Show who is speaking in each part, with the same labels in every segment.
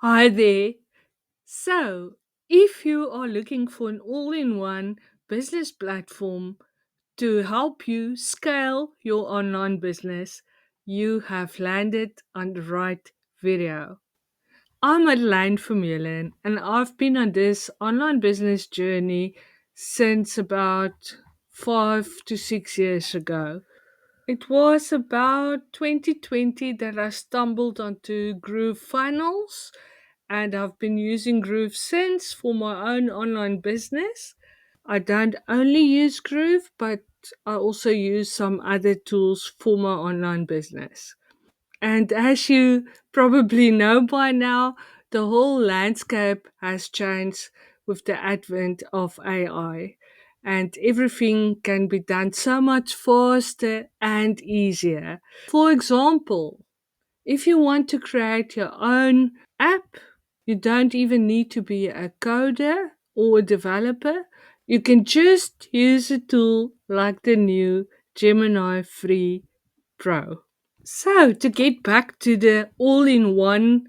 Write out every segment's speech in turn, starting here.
Speaker 1: Hi there. So, if you are looking for an all in one business platform to help you scale your online business, you have landed on the right video. I'm Madelein from Madelein, and I've been on this online business journey since about 5 to 6 years ago. It was about 2020 that I stumbled onto Groove Funnels, and I've been using Groove since for my own online business. I don't only use Groove, but I also use some other tools for my online business. And as you probably know by now, the whole landscape has changed with the advent of AI, and everything can be done so much faster and easier. For example, if you want to create your own app, you don't even need to be a coder or a developer. You can just use a tool like the new Gemini Free Pro. So, to get back to the all in one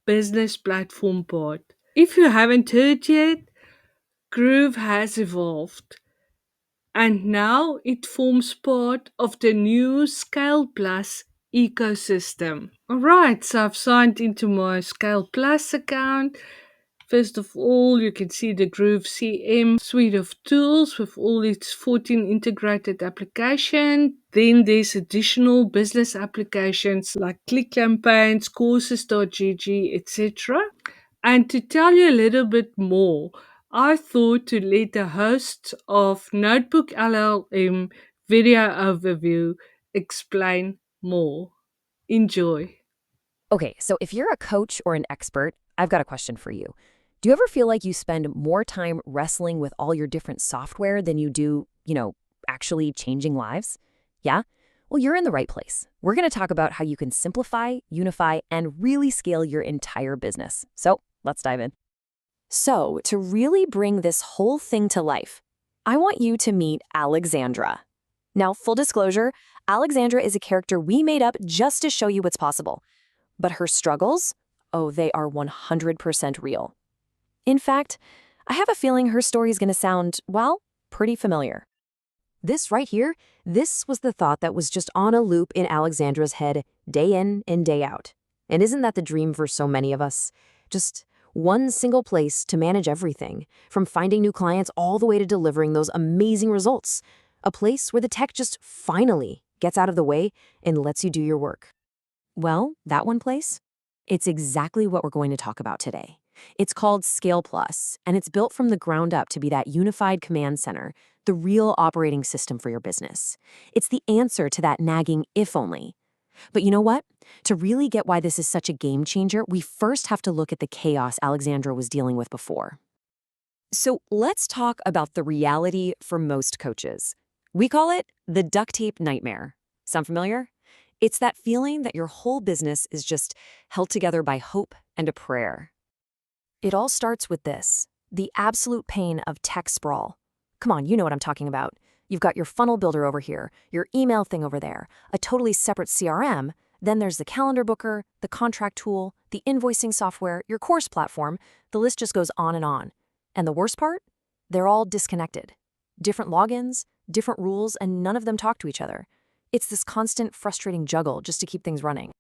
Speaker 1: business platform part, if you haven't heard yet, Groove has evolved and now it forms part of the new ScalePlus ecosystem. Alright, so I've signed into my ScalePlus account. First of all, you can see the GrooveCM suite of tools with all its 14 integrated applications. Then there's additional business applications like Click Campaigns, Courses.gg, etc. And to tell you a little bit more, I thought to let the host of NotebookLLM video overview explain more. Enjoy.
Speaker 2: Okay, so if you're a coach or an expert, I've got a question for you. Do you ever feel like you spend more time wrestling with all your different software than you do, actually changing lives? Yeah? Well, you're in the right place. We're going to talk about how you can simplify, unify, and really scale your entire business. So let's dive in. So, to really bring this whole thing to life, I want you to meet Alexandra. Now, full disclosure, Alexandra is a character we made up just to show you what's possible. But her struggles? Oh, they are 100% real. In fact, I have a feeling her story is going to sound, well, pretty familiar. This right here, this was the thought that was just on a loop in Alexandra's head day in and day out. And isn't that the dream for so many of us? Just one single place to manage everything, from finding new clients all the way to delivering those amazing results. A place where the tech just finally gets out of the way and lets you do your work. Well, that one place? It's exactly what we're going to talk about today. It's called ScalePlus, and it's built from the ground up to be that unified command center, the real operating system for your business. It's the answer to that nagging if only. But you know what? To really get why this is such a game changer, we first have to look at the chaos Alexandra was dealing with before. So let's talk about the reality for most coaches. We call it the duct tape nightmare. Sound familiar? It's that feeling that your whole business is just held together by hope and a prayer. It all starts with this, the absolute pain of tech sprawl. Come on, you know what I'm talking about. You've got your funnel builder over here, your email thing over there, a totally separate CRM, then there's the calendar booker, the contract tool, the invoicing software, your course platform, the list just goes on. And the worst part? They're all disconnected. Different logins, different rules, and none of them talk to each other. It's this constant, frustrating juggle just to keep things running.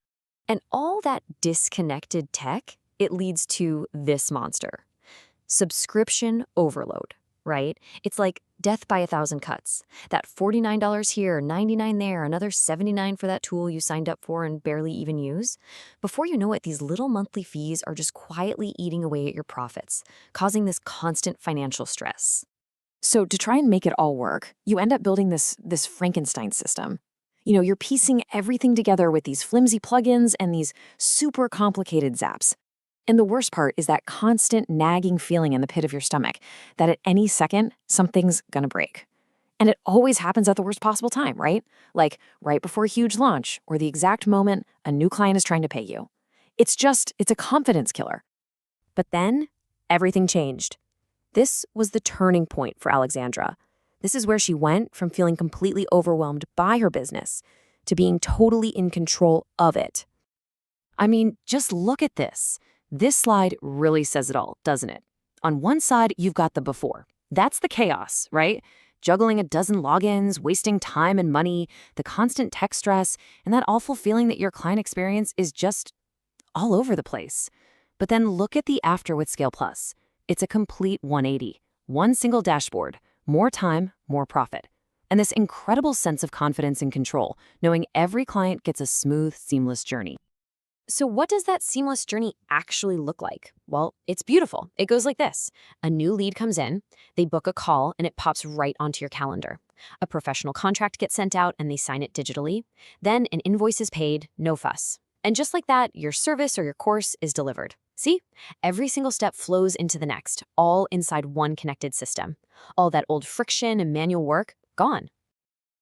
Speaker 2: And all that disconnected tech, it leads to this monster. Subscription overload, right? It's like death by 1,000 cuts. That $49 here, $99 there, another $79 for that tool you signed up for and barely even use. Before you know it, these little monthly fees are just quietly eating away at your profits, causing this constant financial stress. So to try and make it all work, you end up building this Frankenstein system. You're piecing everything together with these flimsy plugins and these super complicated zaps. And the worst part is that constant nagging feeling in the pit of your stomach that at any second, something's gonna break. And it always happens at the worst possible time, right? Like right before a huge launch or the exact moment a new client is trying to pay you. It's a confidence killer. But then, everything changed. This was the turning point for Alexandra. This is where she went from feeling completely overwhelmed by her business to being totally in control of it. I mean, just look at this. This slide really says it all, doesn't it? On one side, you've got the before. That's the chaos, right? Juggling a dozen logins, wasting time and money, the constant tech stress, and that awful feeling that your client experience is just all over the place. But then look at the after with ScalePlus. It's a complete 180. One single dashboard, more time, more profit. And this incredible sense of confidence and control, knowing every client gets a smooth, seamless journey. So what does that seamless journey actually look like? Well, it's beautiful. It goes like this. A new lead comes in, they book a call, and it pops right onto your calendar. A professional contract gets sent out, and they sign it digitally. Then an invoice is paid, no fuss. And just like that, your service or your course is delivered. See? Every single step flows into the next, all inside one connected system. All that old friction and manual work, gone.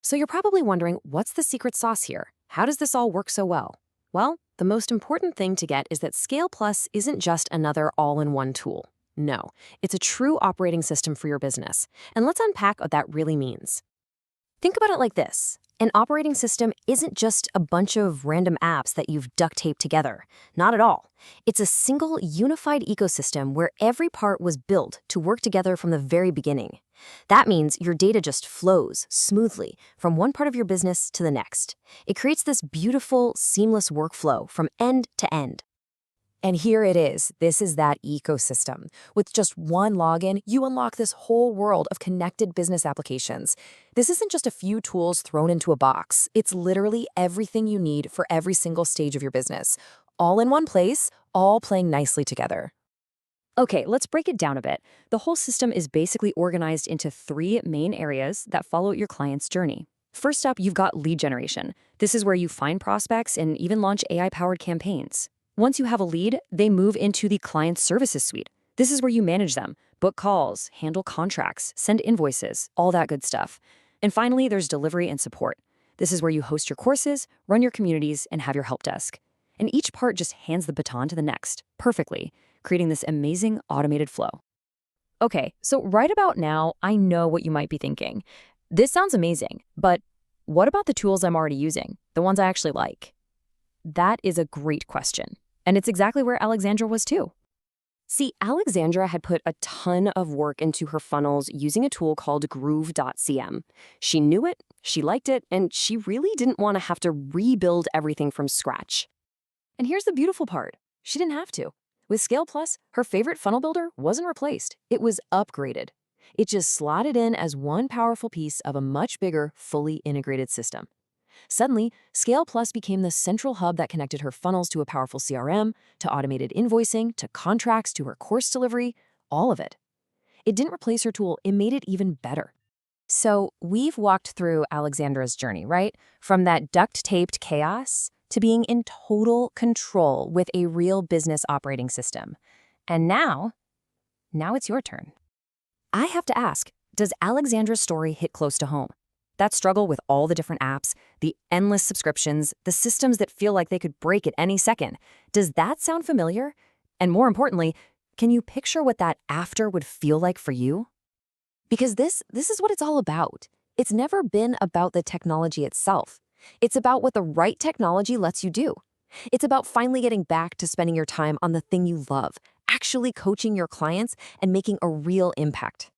Speaker 2: So you're probably wondering, what's the secret sauce here? How does this all work so well? Well, the most important thing to get is that ScalePlus isn't just another all-in-one tool. No, it's a true operating system for your business. And let's unpack what that really means. Think about it like this. An operating system isn't just a bunch of random apps that you've duct taped together. Not at all. It's a single unified ecosystem where every part was built to work together from the very beginning. That means your data just flows smoothly from one part of your business to the next. It creates this beautiful, seamless workflow from end to end. And here it is. This is that ecosystem. With just one login, you unlock this whole world of connected business applications. This isn't just a few tools thrown into a box. It's literally everything you need for every single stage of your business. All in one place, all playing nicely together. Okay, let's break it down a bit. The whole system is basically organized into 3 main areas that follow your client's journey. First up, you've got lead generation. This is where you find prospects and even launch AI-powered campaigns. Once you have a lead, they move into the client services suite. This is where you manage them, book calls, handle contracts, send invoices, all that good stuff. And finally, there's delivery and support. This is where you host your courses, run your communities, and have your help desk. And each part just hands the baton to the next, perfectly, creating this amazing automated flow. Okay, so right about now, I know what you might be thinking. This sounds amazing, but what about the tools I'm already using, the ones I actually like? That is a great question. And it's exactly where Alexandra was too. See, Alexandra had put a ton of work into her funnels using a tool called GrooveCM. She knew it, she liked it, and she really didn't want to have to rebuild everything from scratch. And here's the beautiful part. She didn't have to. With ScalePlus, her favorite funnel builder wasn't replaced. It was upgraded. It just slotted in as one powerful piece of a much bigger, fully integrated system. Suddenly, ScalePlus became the central hub that connected her funnels to a powerful CRM, to automated invoicing, to contracts, to her course delivery, all of it. It didn't replace her tool, it made it even better. So we've walked through Alexandra's journey, right? From that duct-taped chaos to being in total control with a real business operating system. And now it's your turn. I have to ask, does Alexandra's story hit close to home? That struggle with all the different apps, the endless subscriptions, the systems that feel like they could break at any second. Does that sound familiar? And more importantly, can you picture what that after would feel like for you? Because this is what it's all about. It's never been about the technology itself. It's about what the right technology lets you do. It's about finally getting back to spending your time on the thing you love, actually coaching your clients and making a real impact.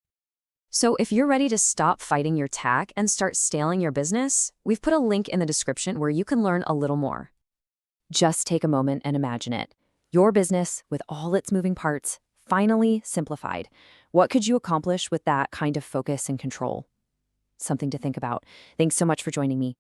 Speaker 2: So if you're ready to stop fighting your tech and start scaling your business, we've put a link in the description where you can learn a little more. Just take a moment and imagine it. Your business, with all its moving parts, finally simplified. What could you accomplish with that kind of focus and control? Something to think about. Thanks so much for joining me.